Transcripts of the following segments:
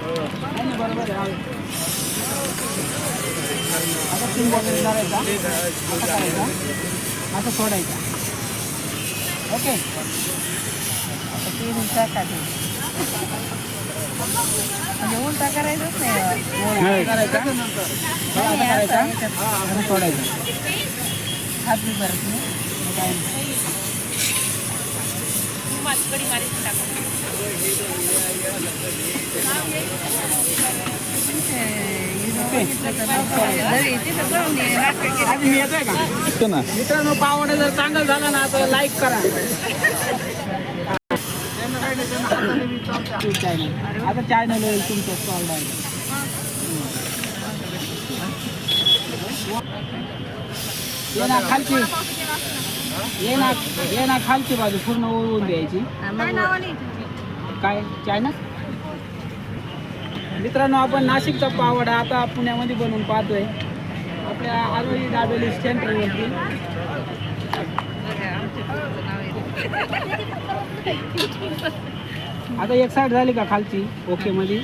नाही बरोबर आहे. आता 3 बॉटल करायचा, असं करायचा, असं सोडायचा. ओके. आता 3 दिवसासाठी म्हणजे उलटा करायचंच नाही. करायचा असं सोडायचं. हात बी भरत नाही. काय मी येतोय का मित्रांनो? पावडा जर चांगलं झाला ना तर लाईक करा. आता चॅनल येईल तुमचं स्टॉल आहे. ये ना खालची, ये ना खालची बाजू पूर्ण ओळून द्यायची. काय चायना? मित्रांनो, आपण नाशिकचा पावडा आता पुण्यामध्ये बनवून पाहतोय आपल्या आरोळी दाबेली सेंटरवरती. आता एक साईड झाली का खालची ओके मध्ये,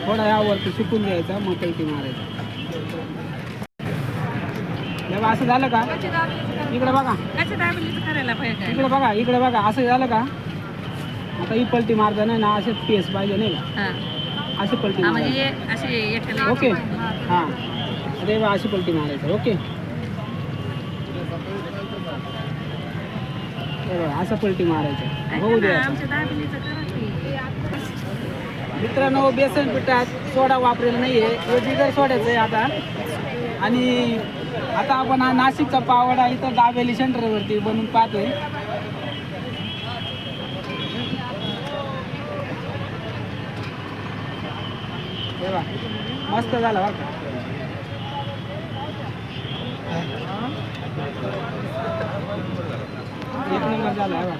थोडा यावरती सुकून द्यायचा, मग पलटी मारायचा. जेव्हा असं झालं का, इकडे बघा, इकडे बघा, इकडे बघा, असं झालं का आता ही पलटी मारता नाही ना, असेच पेस पाहिजे नाही का, अशी पलटी मारायची. ओके हां, अरे बा अशी पलटी मारायचं. ओके, असं पलटी मारायचं. होऊ द्या. मित्रांनो, बेसन पिठात सोडा वापरेल नाही आहे, हे बिगर सोड्याचं आहे आता. आणि आता आपण हा नाशिकचा पावडा इथं दाबेली सेंटरवरती बनवून पाहतोय. तेव्हा मस्त झाला बरं का. एक नंबर झाला आहे बघा.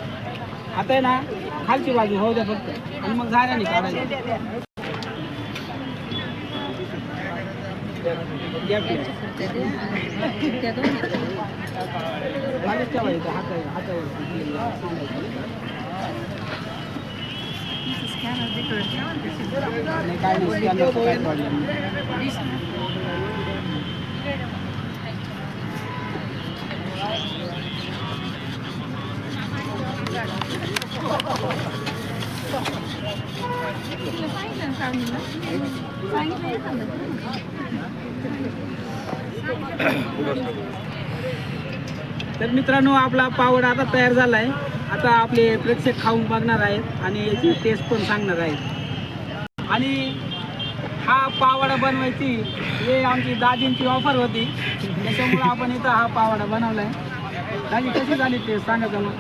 आता आहे ना खालची बाजू होऊ द्या फक्त, आणि मग झाल्याने काढायचं. काय प्रॉब्लेम तर मित्रांनो, आपला पावडा आता तयार झाला आहे. आता आपले प्रेक्षक खाऊन बघणार आहेत आणि याची टेस्ट पण सांगणार आहेत. आणि हा पावडा बनवायची हे आमची दाजींची ऑफर होती, त्याच्यामुळे आपण इथं हा पावडा बनवला आहे. दाजी कशी झाली टेस्ट सांगा मग.